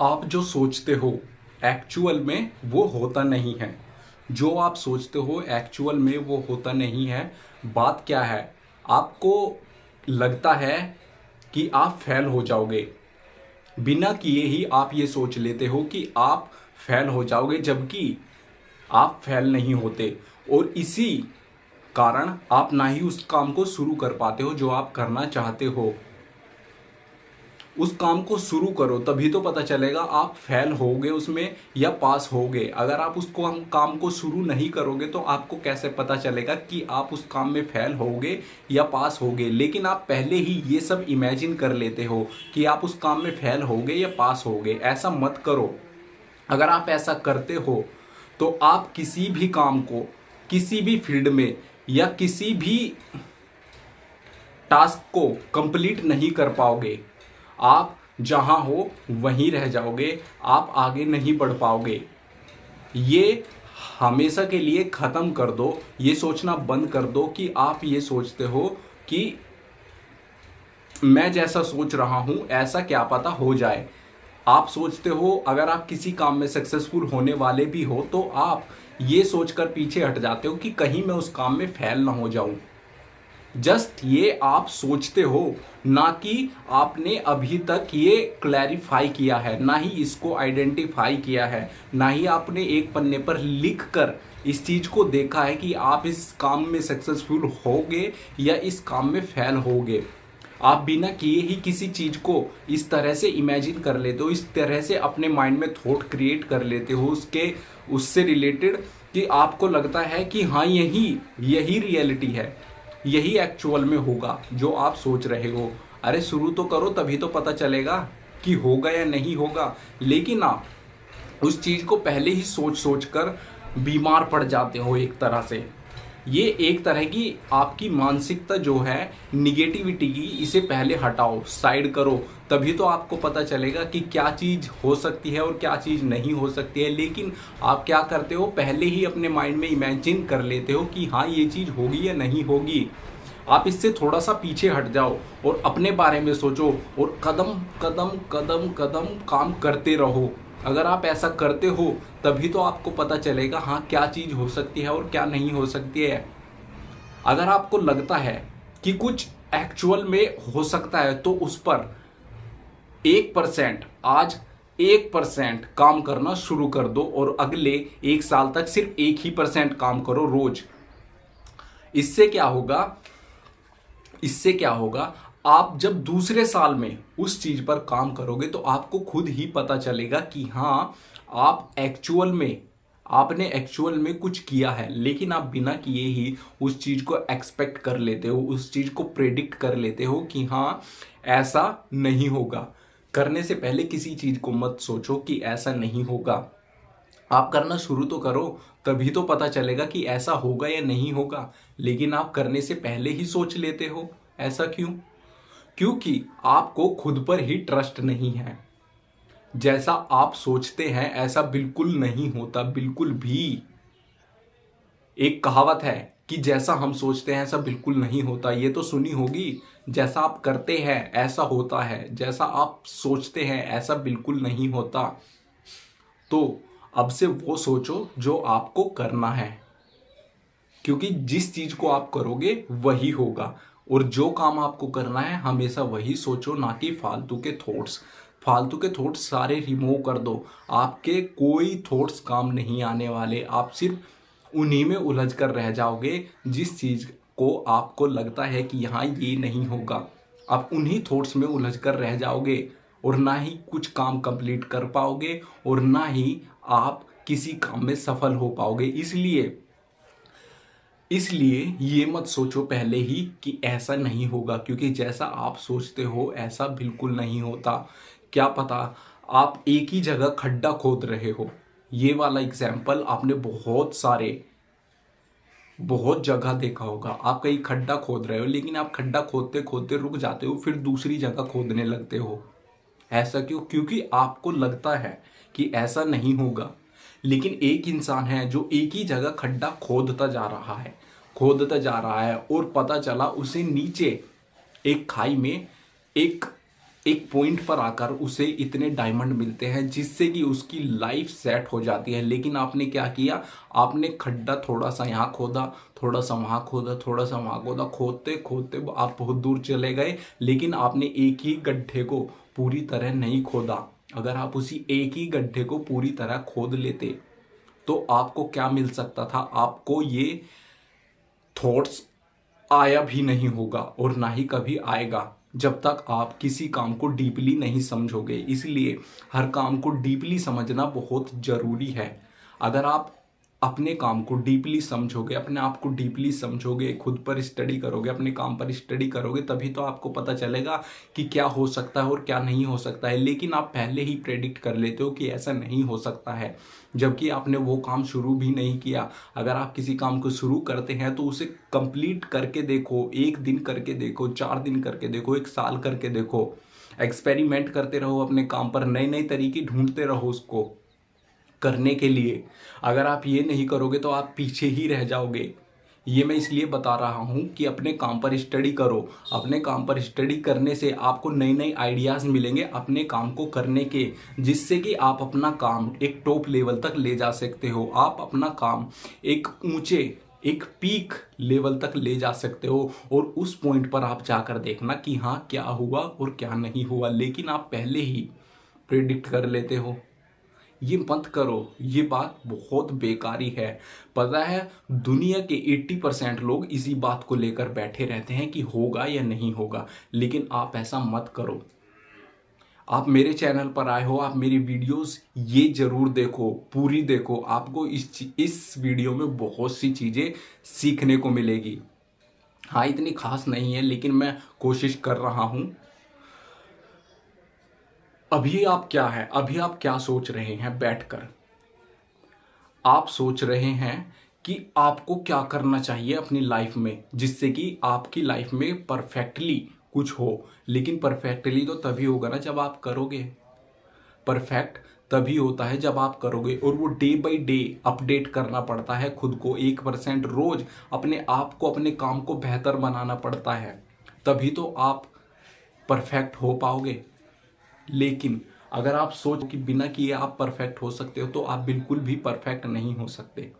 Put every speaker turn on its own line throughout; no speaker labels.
आप जो सोचते हो एक्चुअल में वो होता नहीं है। जो आप सोचते हो एक्चुअल में वो होता नहीं है। बात क्या है? आपको लगता है कि आप फेल हो जाओगे। बिना किए ही आप ये सोच लेते हो कि आप फेल हो जाओगे, जबकि आप फेल नहीं होते। और इसी कारण आप ना ही उस काम को शुरू कर पाते हो जो आप करना चाहते हो। उस काम को शुरू करो, तभी तो पता चलेगा आप फेल होगे उसमें या पास होगे। अगर आप उसको हम काम को शुरू नहीं करोगे तो आपको कैसे पता चलेगा कि आप उस काम में फेल होगे या पास होगे। लेकिन आप पहले ही ये सब इमेजिन कर लेते हो कि आप उस काम में फेल होगे या पास होगे। ऐसा मत करो। अगर आप ऐसा करते हो तो आप किसी भी काम को, किसी भी फील्ड में या किसी भी टास्क को कंप्लीट नहीं कर पाओगे। आप जहां हो वहीं रह जाओगे, आप आगे नहीं बढ़ पाओगे। ये हमेशा के लिए खत्म कर दो। ये सोचना बंद कर दो कि आप ये सोचते हो कि मैं जैसा सोच रहा हूं ऐसा क्या पता हो जाए। आप सोचते हो अगर आप किसी काम में सक्सेसफुल होने वाले भी हो तो आप ये सोचकर पीछे हट जाते हो कि कहीं मैं उस काम में फेल ना हो जाऊं। जस्ट ये आप सोचते हो, ना कि आपने अभी तक ये क्लैरिफाई किया है, ना ही इसको आइडेंटिफाई किया है, ना ही आपने एक पन्ने पर लिख कर इस चीज को देखा है कि आप इस काम में सक्सेसफुल होगे या इस काम में फेल होगे। आप बिना किए ही किसी चीज को इस तरह से इमेजिन कर लेते हो, इस तरह से अपने माइंड में थॉट क्रिएट कर लेते हो उससे रिलेटेड, कि आपको लगता है कि हाँ यही यही रियलिटी है, यही एक्चुअल में होगा जो आप सोच रहे हो। अरे शुरू तो करो, तभी तो पता चलेगा कि होगा या नहीं होगा। लेकिन आप उस चीज को पहले ही सोच सोच कर बीमार पड़ जाते हो एक तरह से। ये एक तरह की आपकी मानसिकता जो है निगेटिविटी की, इसे पहले हटाओ, साइड करो। तभी तो आपको पता चलेगा कि क्या चीज हो सकती है और क्या चीज नहीं हो सकती है। लेकिन आप क्या करते हो, पहले ही अपने माइंड में इमेजिन कर लेते हो कि हाँ ये चीज होगी या नहीं होगी। आप इससे थोड़ा सा पीछे हट जाओ और अपने बारे में सोचो और कदम कदम कदम कदम काम करते रहो। अगर आप ऐसा करते हो तभी तो आपको पता चलेगा हाँ क्या चीज हो सकती है और क्या नहीं हो सकती है। अगर आपको लगता है कि कुछ एक्चुअल में हो सकता है तो उस पर 1% आज 1% काम करना शुरू कर दो और अगले 1 साल तक सिर्फ 1% काम करो रोज। इससे क्या होगा, इससे क्या होगा, आप जब दूसरे साल में उस चीज पर काम करोगे तो आपको खुद ही पता चलेगा कि हाँ आप एक्चुअल में, आपने एक्चुअल में कुछ किया है। लेकिन आप बिना किए ही उस चीज को एक्सपेक्ट कर लेते हो, उस चीज को प्रेडिक्ट कर लेते हो कि हाँ ऐसा नहीं होगा। करने से पहले किसी चीज को मत सोचो कि ऐसा नहीं होगा। आप करना शुरू तो करो, तभी तो पता चलेगा कि ऐसा होगा या नहीं होगा। लेकिन आप करने से पहले ही सोच लेते हो। ऐसा क्यों? क्योंकि आपको खुद पर ही ट्रस्ट नहीं है। जैसा आप सोचते हैं ऐसा बिल्कुल नहीं होता, बिल्कुल भी। एक कहावत है कि जैसा हम सोचते हैं ऐसा बिल्कुल नहीं होता। ये तो सुनी होगी। जैसा आप करते हैं ऐसा होता है, जैसा आप सोचते हैं ऐसा बिल्कुल नहीं होता। तो अब से वो सोचो जो आपको करना है, क्योंकि जिस चीज को आप करोगे वही होगा। और जो काम आपको करना है हमेशा वही सोचो, ना कि फालतू के थॉट्स। फालतू के थॉट्स सारे रिमूव कर दो। आपके कोई थॉट्स काम नहीं आने वाले। आप सिर्फ उन्हीं में उलझ कर रह जाओगे जिस चीज को आपको लगता है कि यहाँ ये नहीं होगा। आप उन्हीं थॉट्स में उलझ कर रह जाओगे और ना ही कुछ काम कंप्लीट कर पाओगे और ना ही आप किसी काम में सफल हो पाओगे। इसलिए इसलिए ये मत सोचो पहले ही कि ऐसा नहीं होगा, क्योंकि जैसा आप सोचते हो ऐसा बिल्कुल नहीं होता। क्या पता आप एक ही जगह खड्डा खोद रहे हो। ये वाला एग्जाम्पल आपने बहुत जगह देखा होगा। आप कहीं खड्डा खोद रहे हो लेकिन आप खड्डा खोदते खोदते रुक जाते हो, फिर दूसरी जगह खोदने लगते हो। ऐसा क्यों? क्योंकि आपको लगता है कि ऐसा नहीं होगा। लेकिन एक इंसान है जो एक ही जगह खड्डा खोदता जा रहा है, खोदता जा रहा है, और पता चला उसे नीचे एक खाई में एक एक पॉइंट पर आकर उसे इतने डायमंड मिलते हैं जिससे कि उसकी लाइफ सेट हो जाती है। लेकिन आपने क्या किया, आपने खड्डा थोड़ा सा यहाँ खोदा, थोड़ा सा वहाँ खोदा, थोड़ा सा वहाँ खोदा, खोदते खोदते आप बहुत दूर चले गए, लेकिन आपने एक ही गड्ढे को पूरी तरह नहीं खोदा। अगर आप उसी एक ही गड्ढे को पूरी तरह खोद लेते तो आपको क्या मिल सकता था, आपको ये थॉट्स आया भी नहीं होगा और ना ही कभी आएगा जब तक आप किसी काम को डीपली नहीं समझोगे। इसलिए हर काम को डीपली समझना बहुत ज़रूरी है। अगर आप अपने काम को डीपली समझोगे, अपने आप को डीपली समझोगे, खुद पर स्टडी करोगे, अपने काम पर स्टडी करोगे, तभी तो आपको पता चलेगा कि क्या हो सकता है और क्या नहीं हो सकता है। लेकिन आप पहले ही प्रेडिक्ट कर लेते हो कि ऐसा नहीं हो सकता है, जबकि आपने वो काम शुरू भी नहीं किया। अगर आप किसी काम को शुरू करते हैं तो उसे कंप्लीट करके देखो, 1 दिन करके देखो, 4 दिन करके देखो, 1 साल करके देखो। एक्सपेरिमेंट करते रहो अपने काम पर, नए नए तरीके ढूंढते रहो उसको करने के लिए। अगर आप ये नहीं करोगे तो आप पीछे ही रह जाओगे। ये मैं इसलिए बता रहा हूँ कि अपने काम पर स्टडी करो। अपने काम पर स्टडी करने से आपको नई नई आइडियाज़ मिलेंगे अपने काम को करने के, जिससे कि आप अपना काम एक टॉप लेवल तक ले जा सकते हो। आप अपना काम एक ऊंचे, एक पीक लेवल तक ले जा सकते हो और उस पॉइंट पर आप जाकर देखना कि हाँ क्या हुआ और क्या नहीं हुआ। लेकिन आप पहले ही प्रिडिक्ट कर लेते हो। ये मत करो, ये बात बहुत बेकारी है। पता है, दुनिया के 80% लोग इसी बात को लेकर बैठे रहते हैं कि होगा या नहीं होगा, लेकिन आप ऐसा मत करो। आप मेरे चैनल पर आए हो, आप मेरी वीडियोस ये जरूर देखो, पूरी देखो। आपको इस वीडियो में बहुत सी चीज़ें सीखने को मिलेगी। हाँ, इतनी खास नहीं है, लेकिन मैं कोशिश कर रहा हूँ। अभी आप क्या सोच रहे हैं बैठकर? आप सोच रहे हैं कि आपको क्या करना चाहिए अपनी लाइफ में, जिससे कि आपकी लाइफ में परफेक्टली कुछ हो। लेकिन परफेक्टली तो तभी होगा ना जब आप करोगे। परफेक्ट तभी होता है जब आप करोगे, और वो डे बाय डे अपडेट करना पड़ता है खुद को। 1% रोज अपने आप को, अपने काम को बेहतर बनाना पड़ता है, तभी तो आप परफेक्ट हो पाओगे। लेकिन अगर आप सोच कि बिना किए आप परफेक्ट हो सकते हो, तो आप बिल्कुल भी परफेक्ट नहीं हो सकते।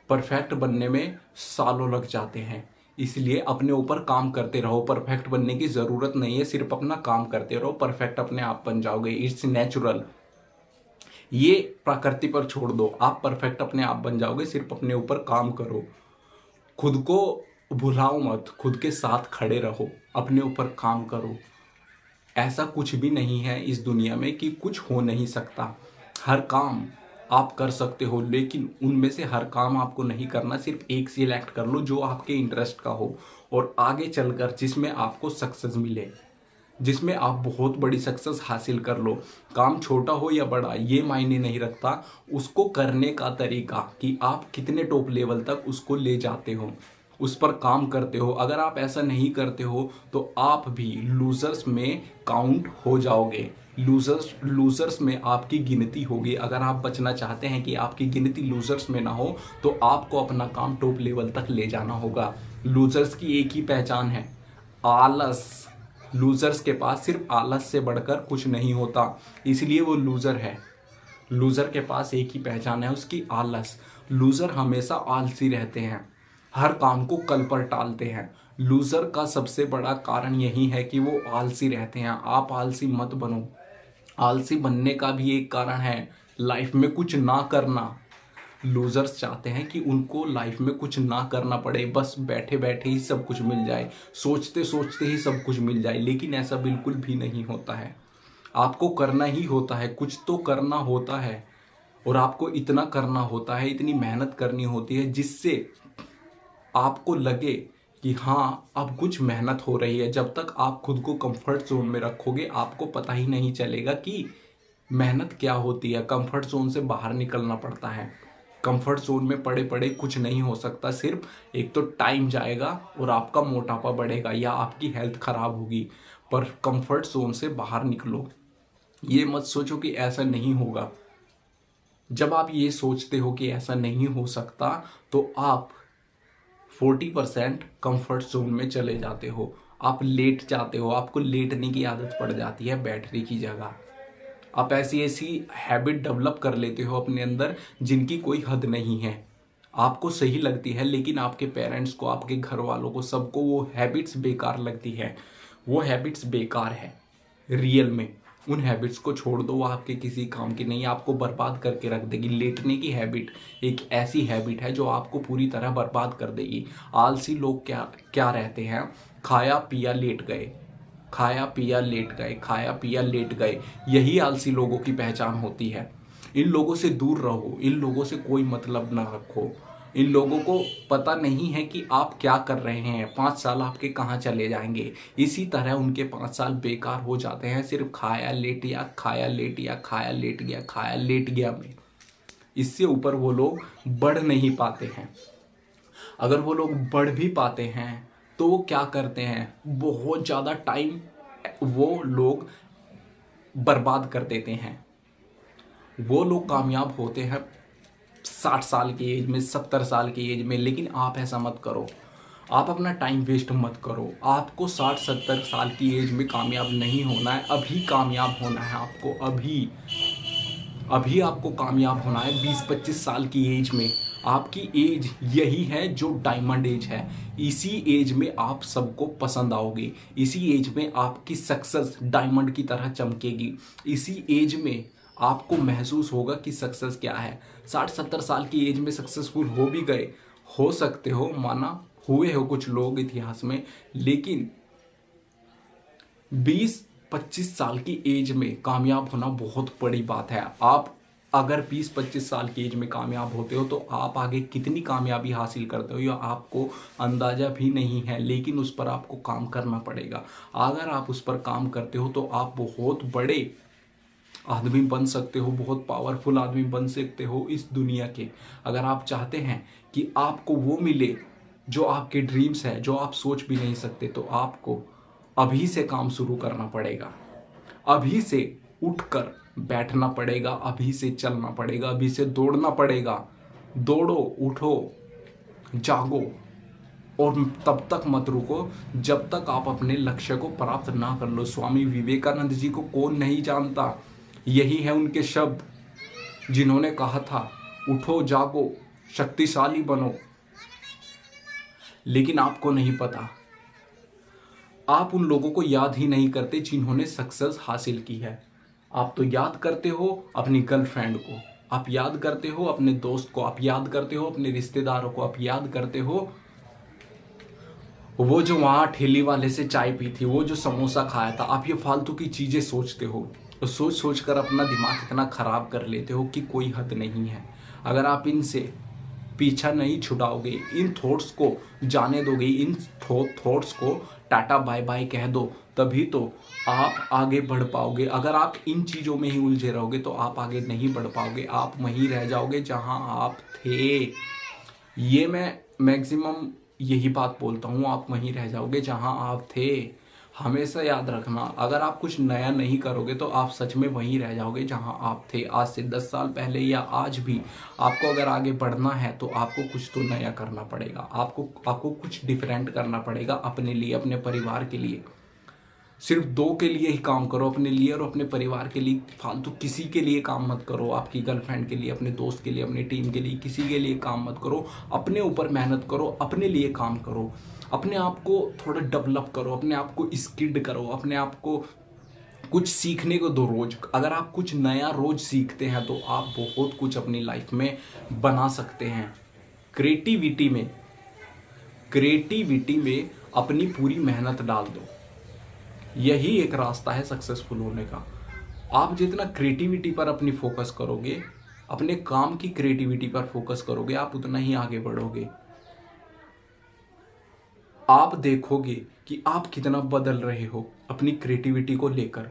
परफेक्ट बनने में सालों लग जाते हैं। इसलिए अपने ऊपर काम करते रहो। परफेक्ट बनने की ज़रूरत नहीं है, सिर्फ अपना काम करते रहो, परफेक्ट अपने आप बन जाओगे। It's natural. ये प्रकृति पर छोड़ दो, आप परफेक्ट अपने आप बन जाओगे। सिर्फ अपने ऊपर काम करो, खुद को भुलाओ मत, खुद के साथ खड़े रहो, अपने ऊपर काम करो। ऐसा कुछ भी नहीं है इस दुनिया में कि कुछ हो नहीं सकता। हर काम आप कर सकते हो, लेकिन उनमें से हर काम आपको नहीं करना। सिर्फ एक सिलेक्ट कर लो जो आपके इंटरेस्ट का हो, और आगे चलकर जिसमें आपको सक्सेस मिले, जिसमें आप बहुत बड़ी सक्सेस हासिल कर लो। काम छोटा हो या बड़ा ये मायने नहीं रखता, उसको करने का तरीका कि आप कितने टॉप लेवल तक उसको ले जाते हो, उस पर काम करते हो। अगर आप ऐसा नहीं करते हो तो आप भी लूजर्स में काउंट हो जाओगे। लूजर्स में आपकी गिनती होगी। अगर आप बचना चाहते हैं कि आपकी गिनती लूजर्स में ना हो, तो आपको अपना काम टॉप लेवल तक ले जाना होगा। लूजर्स की एक ही पहचान है, आलस। लूजर्स के पास सिर्फ आलस से बढ़कर कुछ नहीं होता, इसलिए वो लूजर है। लूजर के पास एक ही पहचान है, उसकी आलस। लूजर हमेशा आलसी रहते हैं, हर काम को कल पर टालते हैं। लूजर का सबसे बड़ा कारण यही है कि वो आलसी रहते हैं। आप आलसी मत बनो। आलसी बनने का भी एक कारण है लाइफ में कुछ ना करना। लूजर्स चाहते हैं कि उनको लाइफ में कुछ ना करना पड़े, बस बैठे बैठे ही सब कुछ मिल जाए, सोचते सोचते ही सब कुछ मिल जाए। लेकिन ऐसा बिल्कुल भी नहीं होता है। आपको करना ही होता है, कुछ तो करना होता है, और आपको इतना करना होता है, इतनी मेहनत करनी होती है जिससे आपको लगे कि हाँ अब कुछ मेहनत हो रही है। जब तक आप खुद को कंफर्ट जोन में रखोगे, आपको पता ही नहीं चलेगा कि मेहनत क्या होती है। कंफर्ट जोन से बाहर निकलना पड़ता है। कंफर्ट जोन में पड़े पड़े कुछ नहीं हो सकता। सिर्फ एक तो टाइम जाएगा और आपका मोटापा बढ़ेगा या आपकी हेल्थ खराब होगी। पर कंफर्ट जोन से बाहर निकलो। ये मत सोचो कि ऐसा नहीं होगा। जब आप ये सोचते हो कि ऐसा नहीं हो सकता, तो आप 40% कंफर्ट जोन में चले जाते हो। आप लेट जाते हो, आपको लेटने की आदत पड़ जाती है बैठने की जगह। आप ऐसी ऐसी हैबिट डेवलप कर लेते हो अपने अंदर जिनकी कोई हद नहीं है। आपको सही लगती है लेकिन आपके पेरेंट्स को, आपके घर वालों को, सबको वो हैबिट्स बेकार लगती है। वो हैबिट्स बेकार है रियल में। उन हैबिट्स को छोड़ दो, वो आपके किसी काम की नहीं, आपको बर्बाद करके रख देगी। लेटने की हैबिट एक ऐसी हैबिट है जो आपको पूरी तरह बर्बाद कर देगी। आलसी लोग क्या क्या रहते हैं, खाया पिया लेट गए, खाया पिया लेट गए, खाया पिया लेट गए। यही आलसी लोगों की पहचान होती है। इन लोगों से दूर रहो, इन लोगों से कोई मतलब ना रखो। इन लोगों को पता नहीं है कि आप क्या कर रहे हैं, 5 साल आपके कहाँ चले जाएंगे। इसी तरह उनके 5 साल बेकार हो जाते हैं, सिर्फ खाया लेट या खाया लेट या खाया लेट गया, खाया लेट गया में। इससे ऊपर वो लोग बढ़ नहीं पाते हैं। अगर वो लोग बढ़ भी पाते हैं तो वो क्या करते हैं, बहुत ज़्यादा टाइम वो लोग बर्बाद कर देते हैं। वो लोग कामयाब होते हैं 60 साल की एज में, 70 साल की एज में। लेकिन आप ऐसा मत करो, आप अपना टाइम वेस्ट मत करो। आपको 60-70 साल की एज में कामयाब नहीं होना है, अभी कामयाब होना है आपको। अभी अभी आपको कामयाब होना है 20-25 साल की एज में। आपकी एज यही है जो डायमंड एज है। इसी एज में आप सबको पसंद आओगे, इसी एज में आपकी सक्सेस डायमंड की तरह चमकेगी। इसी एज में आपको महसूस होगा कि सक्सेस क्या है। 60-70 साल की एज में सक्सेसफुल हो भी गए, हो सकते हो, माना हुए हो कुछ लोग इतिहास में, लेकिन 20-25 साल की एज में कामयाब होना बहुत बड़ी बात है। आप अगर 20-25 साल की एज में कामयाब होते हो तो आप आगे कितनी कामयाबी हासिल करते हो यह आपको अंदाज़ा भी नहीं है। लेकिन उस पर आपको काम करना पड़ेगा। अगर आप उस पर काम करते हो तो आप बहुत बड़े आदमी बन सकते हो, बहुत पावरफुल आदमी बन सकते हो इस दुनिया के। अगर आप चाहते हैं कि आपको वो मिले जो आपके ड्रीम्स है, जो आप सोच भी नहीं सकते, तो आपको अभी से काम शुरू करना पड़ेगा। अभी से उठकर बैठना पड़ेगा, अभी से चलना पड़ेगा, अभी से दौड़ना पड़ेगा। दौड़ो, उठो, जागो और तब तक मत रुको जब तक आप अपने लक्ष्य को प्राप्त ना कर लो। स्वामी विवेकानंद जी को कौन नहीं जानता। यही है उनके शब्द जिन्होंने कहा था, उठो, जागो, शक्तिशाली बनो। लेकिन आपको नहीं पता, आप उन लोगों को याद ही नहीं करते जिन्होंने सक्सेस हासिल की है। आप तो याद करते हो अपनी गर्लफ्रेंड को, आप याद करते हो अपने दोस्त को, आप याद करते हो अपने रिश्तेदारों को, आप याद करते हो वो जो वहाँ ठेली वाले से चाय पी थी, वो जो समोसा खाया था। आप ये फालतू की चीज़ें सोचते हो, तो सोच सोच कर अपना दिमाग इतना ख़राब कर लेते हो कि कोई हद नहीं है। अगर आप इनसे पीछा नहीं छुड़ाओगे, इन थॉट्स को जाने दोगे, इन थॉट्स को टाटा बाय बाय कह दो, तभी तो आप आगे बढ़ पाओगे। अगर आप इन चीज़ों में ही उलझे रहोगे तो आप आगे नहीं बढ़ पाओगे, आप वहीं रह जाओगे जहां आप थे। ये मैं मैक्सिमम यही बात बोलता हूँ, आप वहीं रह जाओगे जहां आप थे। हमेशा याद रखना, अगर आप कुछ नया नहीं करोगे तो आप सच में वहीं रह जाओगे जहां आप थे। आज से 10 साल पहले या आज भी आपको अगर आगे बढ़ना है तो आपको कुछ तो नया करना पड़ेगा, आपको कुछ डिफरेंट करना पड़ेगा अपने लिए, अपने परिवार के लिए। सिर्फ दो के लिए ही काम करो, अपने लिए और अपने परिवार के लिए। फालतू किसी के लिए काम मत करो, आपकी गर्लफ्रेंड के लिए, अपने दोस्त के लिए, अपनी टीम के लिए, किसी के लिए काम मत करो। अपने ऊपर मेहनत करो, अपने लिए काम करो, अपने आप को थोड़ा डेवलप करो, अपने आप को स्किल्ड करो, अपने आप को कुछ सीखने को दो रोज। अगर आप कुछ नया रोज सीखते हैं तो आप बहुत कुछ अपनी लाइफ में बना सकते हैं। क्रिएटिविटी में अपनी पूरी मेहनत डाल दो, यही एक रास्ता है सक्सेसफुल होने का। आप जितना क्रिएटिविटी पर अपनी फोकस करोगे, अपने काम की क्रिएटिविटी पर फोकस करोगे, आप उतना ही आगे बढ़ोगे। आप देखोगे कि आप कितना बदल रहे हो अपनी क्रिएटिविटी को लेकर।